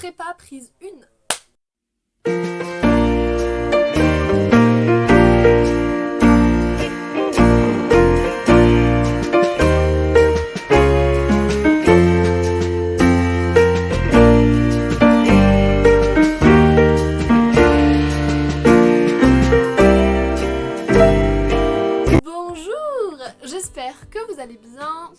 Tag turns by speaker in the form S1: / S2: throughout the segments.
S1: Prépa prise 1. Bonjour, j'espère que vous allez bien.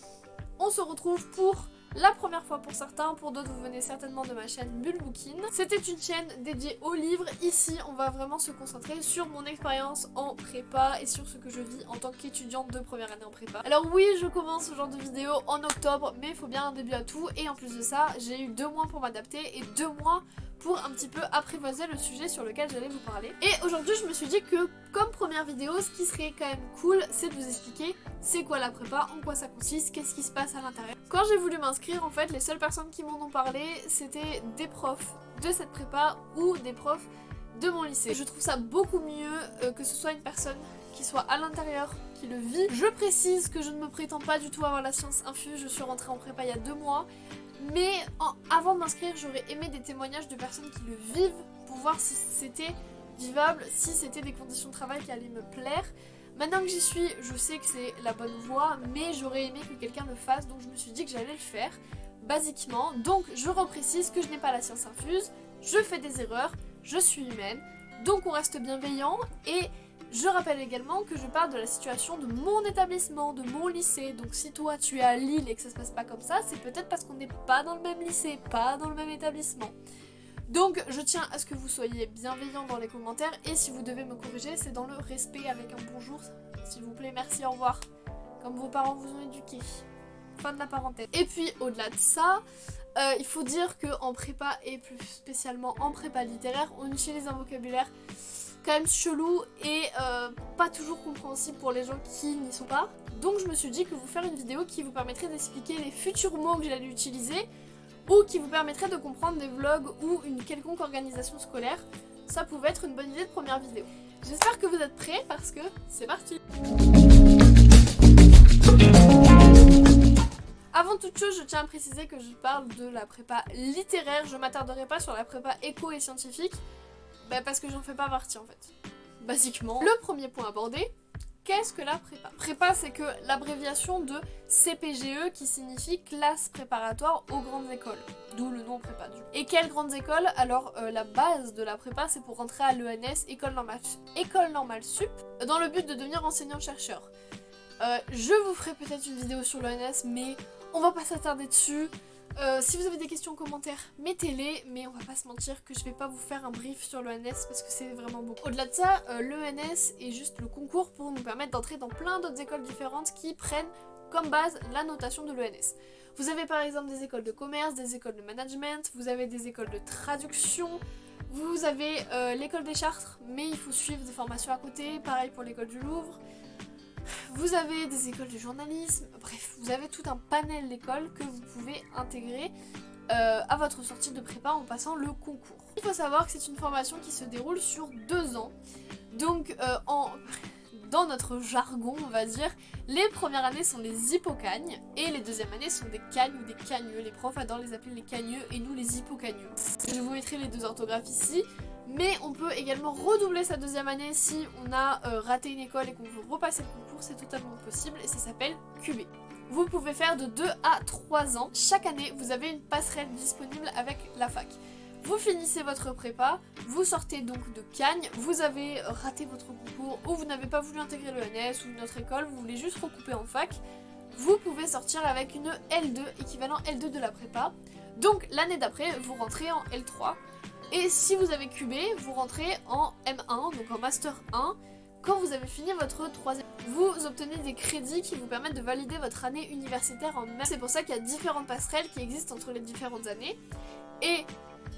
S1: On se retrouve pour la première fois pour certains, pour d'autres vous venez certainement de ma chaîne Bulbookin. C'était une chaîne dédiée aux livres. Ici on va vraiment se concentrer sur mon expérience en prépa et sur ce que je vis en tant qu'étudiante de première année en prépa. Alors oui, je commence ce genre de vidéo en octobre, mais il faut bien un début à tout. Et en plus de ça, j'ai eu 2 mois pour m'adapter et 2 mois pour un petit peu apprivoiser le sujet sur lequel j'allais vous parler. Et aujourd'hui je me suis dit que comme première vidéo, ce qui serait quand même cool, c'est de vous expliquer c'est quoi la prépa, en quoi ça consiste, qu'est-ce qui se passe à l'intérieur. Quand j'ai voulu m'inscrire, en fait, les seules personnes qui m'en ont parlé, c'était des profs de cette prépa ou des profs de mon lycée. Je trouve ça beaucoup mieux que ce soit une personne qui soit à l'intérieur, qui le vit. Je précise que je ne me prétends pas du tout avoir la science infuse, je suis rentrée en prépa il y a 2 mois. Mais avant de m'inscrire, j'aurais aimé des témoignages de personnes qui le vivent pour voir si c'était vivable, si c'était des conditions de travail qui allaient me plaire. Maintenant que j'y suis, je sais que c'est la bonne voie, mais j'aurais aimé que quelqu'un le fasse, donc je me suis dit que j'allais le faire, basiquement. Donc je reprécise que je n'ai pas la science infuse, je fais des erreurs, je suis humaine, donc on reste bienveillant. Et je rappelle également que je parle de la situation de mon établissement, de mon lycée. Donc si toi tu es à Lille et que ça se passe pas comme ça, c'est peut-être parce qu'on n'est pas dans le même lycée, pas dans le même établissement. Donc je tiens à ce que vous soyez bienveillants dans les commentaires et si vous devez me corriger, c'est dans le respect avec un bonjour, s'il vous plaît, merci, au revoir, comme vos parents vous ont éduqué. Fin de la parenthèse. Et puis au-delà de ça, il faut dire qu'en prépa et plus spécialement en prépa littéraire, on utilise un vocabulaire quand même chelou et pas toujours compréhensible pour les gens qui n'y sont pas. Donc je me suis dit que vous faire une vidéo qui vous permettrait d'expliquer les futurs mots que j'allais utiliser ou qui vous permettrait de comprendre des vlogs ou une quelconque organisation scolaire, ça pouvait être une bonne idée de première vidéo. J'espère que vous êtes prêts parce que c'est parti. Avant toute chose, je tiens à préciser que je parle de la prépa littéraire, je m'attarderai pas sur la prépa éco et scientifique, parce que j'en fais pas partie en fait. Basiquement, le premier point abordé, qu'est-ce que la prépa? Prépa, c'est que l'abréviation de CPGE qui signifie classe préparatoire aux grandes écoles, d'où le nom prépa du coup. Et quelles grandes écoles? Alors la base de la prépa, c'est pour rentrer à l'ENS, école normale sup, dans le but de devenir enseignant-chercheur. Je vous ferai peut-être une vidéo sur l'ENS, mais on va pas s'attarder dessus. Si vous avez des questions en commentaire, mettez-les, mais on va pas se mentir que je vais pas vous faire un brief sur l'ENS parce que c'est vraiment beaucoup. Au-delà de ça, l'ENS est juste le concours pour nous permettre d'entrer dans plein d'autres écoles différentes qui prennent comme base la notation de l'ENS. Vous avez par exemple des écoles de commerce, des écoles de management, vous avez des écoles de traduction, vous avez l'école des Chartres, mais il faut suivre des formations à côté, pareil pour l'école du Louvre. Vous avez des écoles de journalisme, bref, vous avez tout un panel d'écoles que vous pouvez intégrer à votre sortie de prépa en passant le concours. Il faut savoir que c'est une formation qui se déroule sur 2 ans, donc dans notre jargon on va dire, les premières années sont les hippocagnes et les deuxièmes années sont des cagnes ou des cagneux. Les profs adorent les appeler les cagneux et nous les hippocagneux. Je vous mettrai les 2 orthographes ici. Mais on peut également redoubler sa deuxième année si on a raté une école et qu'on veut repasser le concours, c'est totalement possible et ça s'appelle QB. Vous pouvez faire de 2 à 3 ans. Chaque année, vous avez une passerelle disponible avec la fac. Vous finissez votre prépa, vous sortez donc de Cagnes, vous avez raté votre concours ou vous n'avez pas voulu intégrer l'ENS ou une autre école, vous voulez juste recouper en fac, vous pouvez sortir avec une L2, équivalent L2 de la prépa. Donc l'année d'après, vous rentrez en L3. Et si vous avez QB, vous rentrez en M1, donc en Master 1, quand vous avez fini votre 3e. Vous obtenez des crédits qui vous permettent de valider votre année universitaire en même. C'est pour ça qu'il y a différentes passerelles qui existent entre les différentes années. Et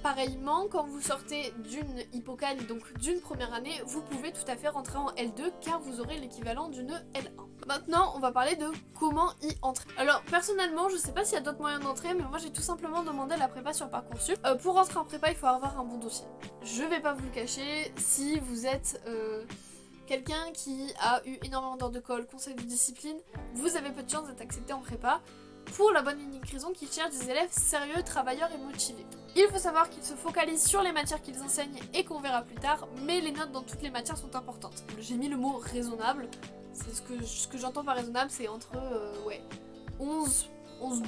S1: pareillement, quand vous sortez d'une hippocagne, donc d'une première année, vous pouvez tout à fait rentrer en L2 car vous aurez l'équivalent d'une L1. Maintenant, on va parler de comment y entrer. Alors, personnellement, je sais pas s'il y a d'autres moyens d'entrer, mais moi j'ai tout simplement demandé la prépa sur Parcoursup. Pour rentrer en prépa, il faut avoir un bon dossier. Je vais pas vous le cacher, si vous êtes quelqu'un qui a eu énormément d'heures de colle, conseil de discipline, vous avez peu de chance d'être accepté en prépa. pour la bonne et unique raison qu'ils cherchent des élèves sérieux, travailleurs et motivés. Il faut savoir qu'ils se focalisent sur les matières qu'ils enseignent et qu'on verra plus tard, mais les notes dans toutes les matières sont importantes. J'ai mis le mot raisonnable, c'est ce que j'entends par raisonnable, c'est entre 11,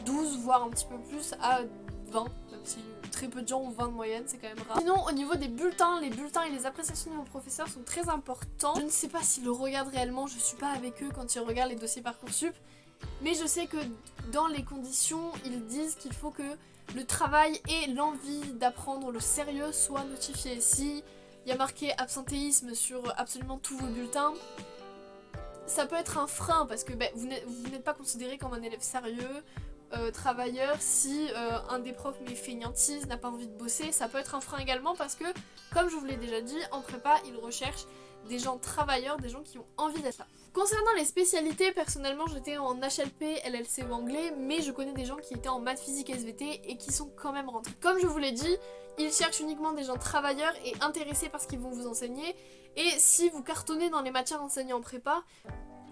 S1: 12, voire un petit peu plus, à 20, même si très peu de gens ont 20 de moyenne, c'est quand même rare. Sinon, au niveau des bulletins, les bulletins et les appréciations de mon professeur sont très importants. Je ne sais pas s'ils le regardent réellement, je suis pas avec eux quand ils regardent les dossiers Parcoursup, mais je sais que dans les conditions, ils disent qu'il faut que le travail et l'envie d'apprendre, le sérieux soient notifiés. Si il y a marqué absentéisme sur absolument tous vos bulletins, ça peut être un frein parce que vous n'êtes pas considéré comme un élève sérieux, travailleur. Si un des profs met fainéantise, n'a pas envie de bosser, ça peut être un frein également parce que, comme je vous l'ai déjà dit, en prépa, ils recherchent des gens travailleurs, des gens qui ont envie d'être là. Concernant les spécialités, personnellement j'étais en HLP, LLC ou anglais, mais je connais des gens qui étaient en maths, physique, SVT et qui sont quand même rentrés. Comme je vous l'ai dit, ils cherchent uniquement des gens travailleurs et intéressés par ce qu'ils vont vous enseigner, et si vous cartonnez dans les matières enseignées en prépa,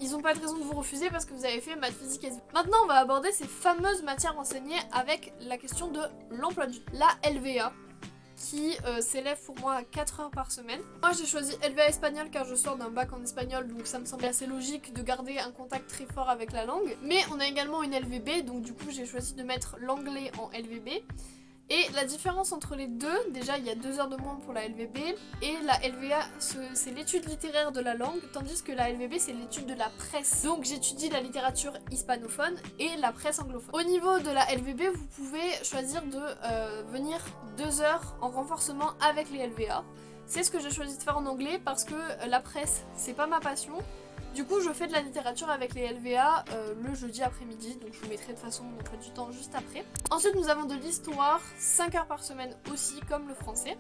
S1: ils n'ont pas de raison de vous refuser parce que vous avez fait maths, physique, SVT. Maintenant on va aborder ces fameuses matières enseignées avec la question de l'emploi du temps. La LVA, qui s'élève pour moi à 4 heures par semaine. Moi j'ai choisi LVA espagnol car je sors d'un bac en espagnol, donc ça me semblait assez logique de garder un contact très fort avec la langue. Mais on a également une LVB, donc du coup j'ai choisi de mettre l'anglais en LVB. Et la différence entre les deux, déjà il y a 2 heures de moins pour la LVB, et la LVA c'est l'étude littéraire de la langue, tandis que la LVB c'est l'étude de la presse. Donc j'étudie la littérature hispanophone et la presse anglophone. Au niveau de la LVB, vous pouvez choisir de venir 2 heures en renforcement avec les LVA. C'est ce que j'ai choisi de faire en anglais parce que la presse c'est pas ma passion. Du coup je fais de la littérature avec les LVA le jeudi après-midi, donc je vous mettrai de toute façon mon emploi du temps juste après. Ensuite nous avons de l'histoire, 5 heures par semaine aussi comme le français.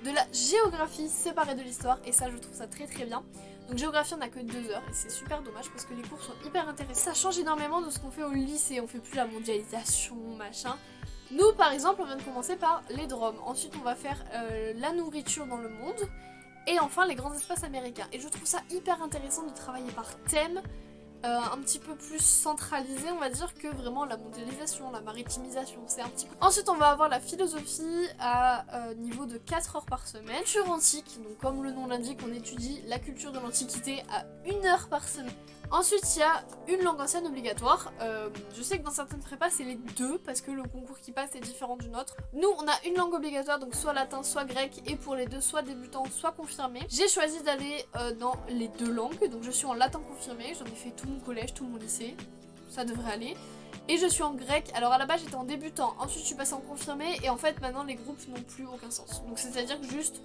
S1: De la géographie séparée de l'histoire, et ça je trouve ça très très bien. Donc géographie on a que 2 heures et c'est super dommage parce que les cours sont hyper intéressants. Ça change énormément de ce qu'on fait au lycée, on fait plus la mondialisation machin. Nous par exemple on vient de commencer par les DROM, ensuite on va faire la nourriture dans le monde. Et enfin les grands espaces américains. Et je trouve ça hyper intéressant de travailler par thème, un petit peu plus centralisé on va dire que vraiment la mondialisation, la maritimisation, c'est un petit peu... Ensuite on va avoir la philosophie à niveau de 4 heures par semaine. Culture antique, donc comme le nom l'indique, on étudie la culture de l'Antiquité à 1 heure par semaine. Ensuite il y a une langue ancienne obligatoire, je sais que dans certaines prépas c'est les deux parce que le concours qui passe est différent du nôtre. Nous on a une langue obligatoire, donc soit latin soit grec, et pour les deux soit débutant soit confirmé. J'ai choisi d'aller dans les deux langues, donc je suis en latin confirmé, j'en ai fait tout mon collège, tout mon lycée, ça devrait aller. Et je suis en grec, alors à la base j'étais en débutant, ensuite je suis passée en confirmé, et en fait maintenant les groupes n'ont plus aucun sens. Donc c'est à dire que juste...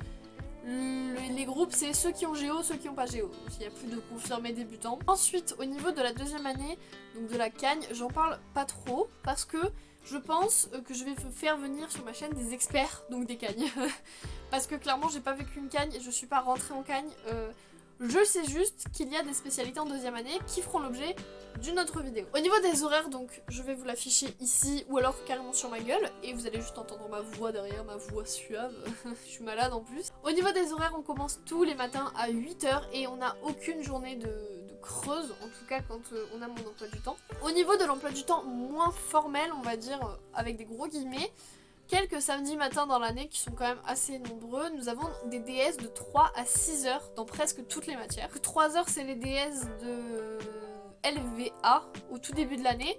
S1: les groupes c'est ceux qui ont géo, ceux qui n'ont pas géo, donc il n'y a plus de confirmés débutants. Ensuite au niveau de la deuxième année, donc de la Cagne, j'en parle pas trop parce que je pense que je vais faire venir sur ma chaîne des experts, donc des Cagnes. Parce que clairement j'ai pas vécu une Cagne et je suis pas rentrée en Cagne. Je sais juste qu'il y a des spécialités en deuxième année qui feront l'objet d'une autre vidéo. Au niveau des horaires, donc je vais vous l'afficher ici ou alors carrément sur ma gueule et vous allez juste entendre ma voix derrière, ma voix suave. Je suis malade en plus. Au niveau des horaires, on commence tous les matins à 8 h et on n'a aucune journée de creuse, en tout cas quand on a mon emploi du temps. Au niveau de l'emploi du temps moins formel, on va dire avec des gros guillemets, quelques samedis matins dans l'année qui sont quand même assez nombreux. Nous avons des DS de 3 à 6 heures dans presque toutes les matières. 3 heures c'est les DS de LVA au tout début de l'année.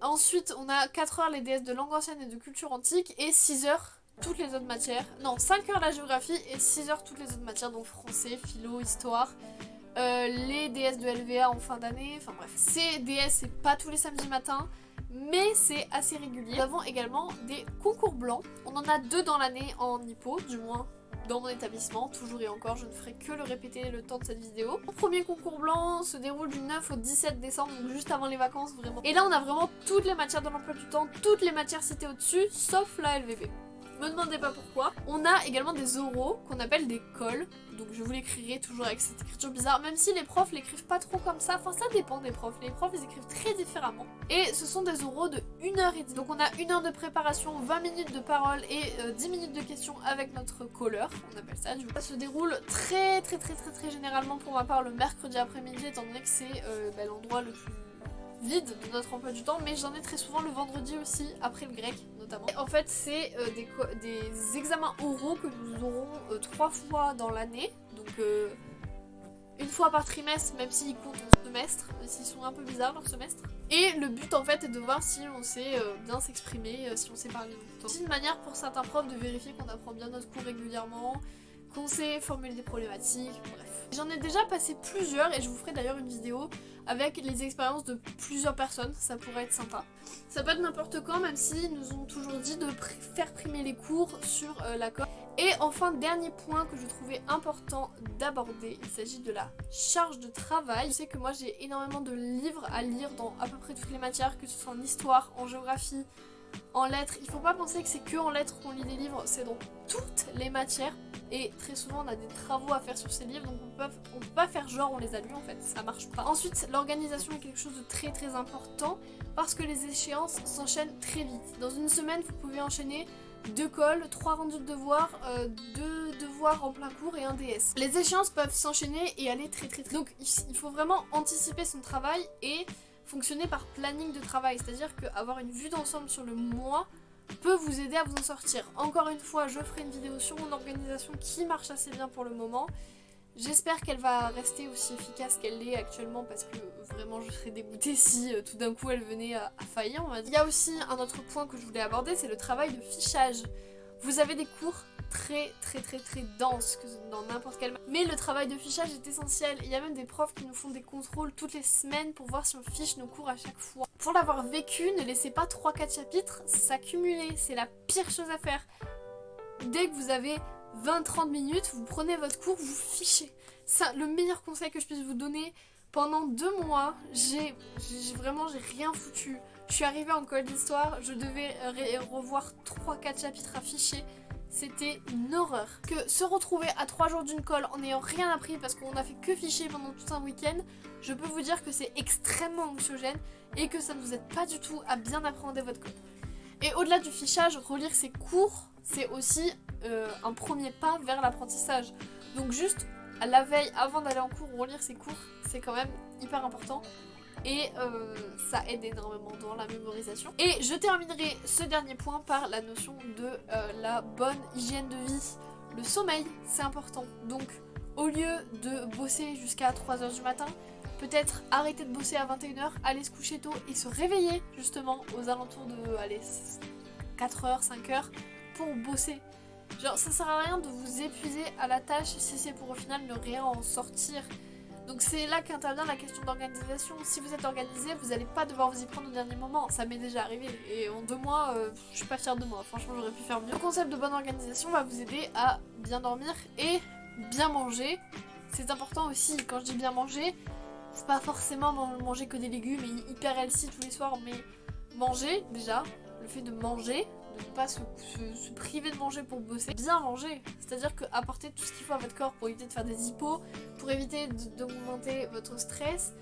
S1: Ensuite on a 4 heures les DS de langue ancienne et de culture antique et 6 heures toutes les autres matières. Non, 5 heures la géographie et 6 heures toutes les autres matières, donc français, philo, histoire. Les DS de LVA en fin d'année, enfin bref. Ces DS c'est pas tous les samedis matins, mais c'est assez régulier. Nous avons également des concours blancs. On en a 2 dans l'année en hippo, du moins dans mon établissement. Toujours et encore, je ne ferai que le répéter le temps de cette vidéo. Le premier concours blanc se déroule du 9 au 17 décembre, donc juste avant les vacances vraiment. Et là on a vraiment toutes les matières de l'emploi du temps, toutes les matières citées au-dessus, sauf la LVB. Me demandez pas pourquoi. On a également des oraux qu'on appelle des cols. Donc je vous l'écrirai toujours avec cette écriture bizarre. Même si les profs l'écrivent pas trop comme ça. Enfin ça dépend des profs. Les profs les écrivent très différemment. Et ce sont des oraux de 1h10. Donc on a 1 heure de préparation, 20 minutes de parole et 10 minutes de questions avec notre colleur. On appelle ça. Du coup ça se déroule très généralement pour ma part le mercredi après-midi. Étant donné que c'est l'endroit le plus
S2: vide de notre emploi du temps, mais j'en ai très souvent le vendredi aussi, après le grec notamment. Et en fait, c'est des examens oraux que nous aurons 3 fois dans l'année, donc une fois par trimestre, même s'ils comptent en semestre, s'ils sont un peu bizarres leur semestre. Et le but en fait est de voir si on sait bien s'exprimer, si on sait parler. C'est une manière pour certains profs de vérifier qu'on apprend bien notre cours régulièrement, qu'on sait formuler des problématiques, bref. J'en ai déjà passé plusieurs et je vous ferai d'ailleurs une vidéo avec les expériences de plusieurs personnes, ça pourrait être sympa. Ça peut être n'importe quand, même s'ils nous ont toujours dit de faire primer les cours sur la colle. Et enfin, dernier point que je trouvais important d'aborder, il s'agit de la charge de travail. Je sais que moi j'ai énormément de livres à lire dans à peu près toutes les matières, que ce soit en histoire, en géographie, en lettres. Il faut pas penser que c'est que en lettres qu'on lit des livres, c'est dans toutes les matières. Et très souvent on a des travaux à faire sur ces livres, donc on peut pas faire genre on les a lus en fait, ça marche pas. Ensuite, l'organisation est quelque chose de très très important parce que les échéances s'enchaînent très vite. Dans une semaine, vous pouvez enchaîner 2 colles, 3 rendus de devoirs, 2 devoirs en plein cours et un DS. Les échéances peuvent s'enchaîner et aller très très très. Donc il faut vraiment anticiper son travail et fonctionner par planning de travail, c'est-à-dire qu'avoir une vue d'ensemble sur le mois peut vous aider à vous en sortir. Encore une fois, je ferai une vidéo sur mon organisation qui marche assez bien pour le moment. J'espère qu'elle va rester aussi efficace qu'elle l'est actuellement parce que vraiment je serais dégoûtée si tout d'un coup elle venait à faillir, on va dire. Il y a aussi un autre point que je voulais aborder, c'est le travail de fichage. Vous avez des cours très denses que dans n'importe quel... Mais le travail de fichage est essentiel. Il y a même des profs qui nous font des contrôles toutes les semaines pour voir si on fiche nos cours à chaque fois. Pour l'avoir vécu, ne laissez pas 3-4 chapitres s'accumuler, c'est la pire chose à faire. Dès que vous avez 20-30 minutes, vous prenez votre cours, vous fichez. C'est le meilleur conseil que je puisse vous donner. Pendant 2 mois, j'ai rien foutu. Je suis arrivée en colle d'histoire, je devais revoir 3-4 chapitres à ficher. C'était une horreur. Que se retrouver à 3 jours d'une colle en n'ayant rien appris parce qu'on a fait que ficher pendant tout un week-end, je peux vous dire que c'est extrêmement anxiogène et que ça ne vous aide pas du tout à bien appréhender votre colle. Et au-delà du fichage, relire ses cours, c'est aussi un premier pas vers l'apprentissage. Donc juste à la veille, avant d'aller en cours, relire ses cours, c'est quand même hyper important. Et ça aide énormément dans la mémorisation. Et je terminerai ce dernier point par la notion de la bonne hygiène de vie. Le sommeil, c'est important. Donc au lieu de bosser jusqu'à 3h du matin, peut-être arrêter de bosser à 21h, aller se coucher tôt et se réveiller justement aux alentours de 4h, 5h pour bosser. Genre ça sert à rien de vous épuiser à la tâche si c'est pour au final ne rien en sortir. Donc c'est là qu'intervient la question d'organisation. Si vous êtes organisé, vous n'allez pas devoir vous y prendre au dernier moment. Ça m'est déjà arrivé et en 2 mois, je suis pas fière de moi. Franchement, j'aurais pu faire mieux. Le concept de bonne organisation va vous aider à bien dormir et bien manger. C'est important aussi. Quand je dis bien manger, c'est pas forcément manger que des légumes et hyper healthy tous les soirs, mais manger déjà, le fait de manger, de ne pas se priver de manger pour bosser, bien manger, c'est-à-dire que apporter tout ce qu'il faut à votre corps pour éviter de faire des hippos, pour éviter d'augmenter votre stress,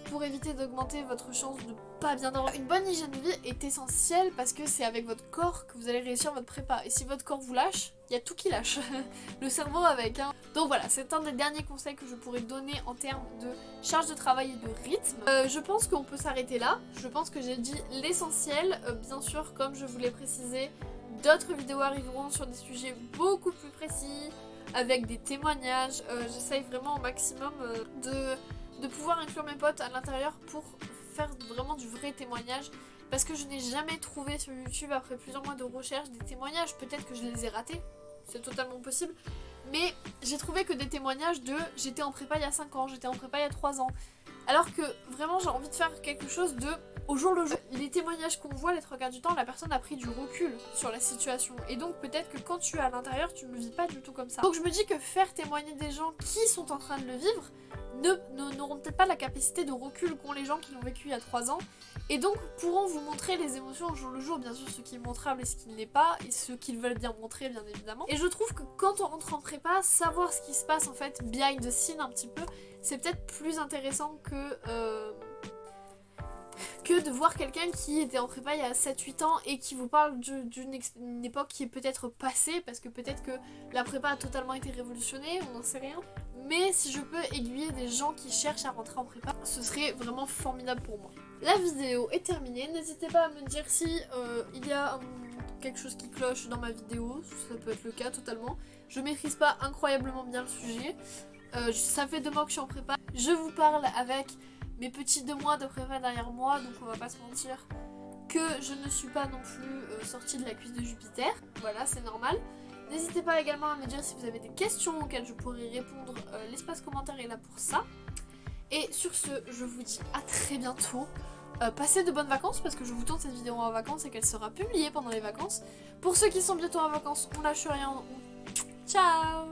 S2: pour éviter d'augmenter votre chance de pas bien dormir. Une bonne hygiène de vie est essentielle parce que c'est avec votre corps que vous allez réussir votre prépa. Et si votre corps vous lâche, il y a tout qui lâche. Le cerveau avec. Hein. Donc voilà, c'est un des derniers conseils que je pourrais donner en termes de charge de travail et de rythme. Je pense qu'on peut s'arrêter là. Je pense que j'ai dit l'essentiel. Bien sûr, comme je vous l'ai précisé, d'autres vidéos arriveront sur des sujets beaucoup plus précis, avec des témoignages. J'essaye vraiment au maximum de pouvoir inclure mes potes à l'intérieur pour faire vraiment du vrai témoignage parce que je n'ai jamais trouvé sur YouTube après plusieurs mois de recherche des témoignages. Peut-être que je les ai ratés, c'est totalement possible, mais j'ai trouvé que des témoignages de j'étais en prépa il y a 5 ans, j'étais en prépa il y a 3 ans, alors que vraiment j'ai envie de faire quelque chose de au jour le jour. Les témoignages qu'on voit les 3 quarts du temps, la personne a pris du recul sur la situation et donc peut-être que quand tu es à l'intérieur tu ne le vis pas du tout comme ça. Donc je me dis que faire témoigner des gens qui sont en train de le vivre n'auront peut-être pas la capacité de recul qu'ont les gens qui l'ont vécu il y a 3 ans et donc pourront vous montrer les émotions au jour le jour, bien sûr ce qui est montrable et ce qui ne l'est pas et ce qu'ils veulent bien montrer bien évidemment. Et je trouve que quand on rentre en prépa, savoir ce qui se passe en fait behind the scene un petit peu, c'est peut-être plus intéressant que de voir quelqu'un qui était en prépa il y a 7-8 ans et qui vous parle d'une époque qui est peut-être passée, parce que peut-être que la prépa a totalement été révolutionnée, on n'en sait rien. Mais si je peux aiguiller des gens qui cherchent à rentrer en prépa, ce serait vraiment formidable pour moi.
S1: La vidéo est terminée. N'hésitez pas à me dire si il y a quelque chose qui cloche dans ma vidéo. Ça peut être le cas totalement. Je maîtrise pas incroyablement bien le sujet. Ça fait 2 mois que je suis en prépa. Je vous parle avec mes petits 2 mois de prépa derrière moi. Donc on va pas se mentir que je ne suis pas non plus sortie de la cuisse de Jupiter. Voilà, c'est normal. N'hésitez pas également à me dire si vous avez des questions auxquelles je pourrais répondre. L'espace commentaire est là pour ça. Et sur ce, je vous dis à très bientôt. Passez de bonnes vacances parce que je vous tourne cette vidéo en vacances et qu'elle sera publiée pendant les vacances. Pour ceux qui sont bientôt en vacances, on lâche rien. Ciao!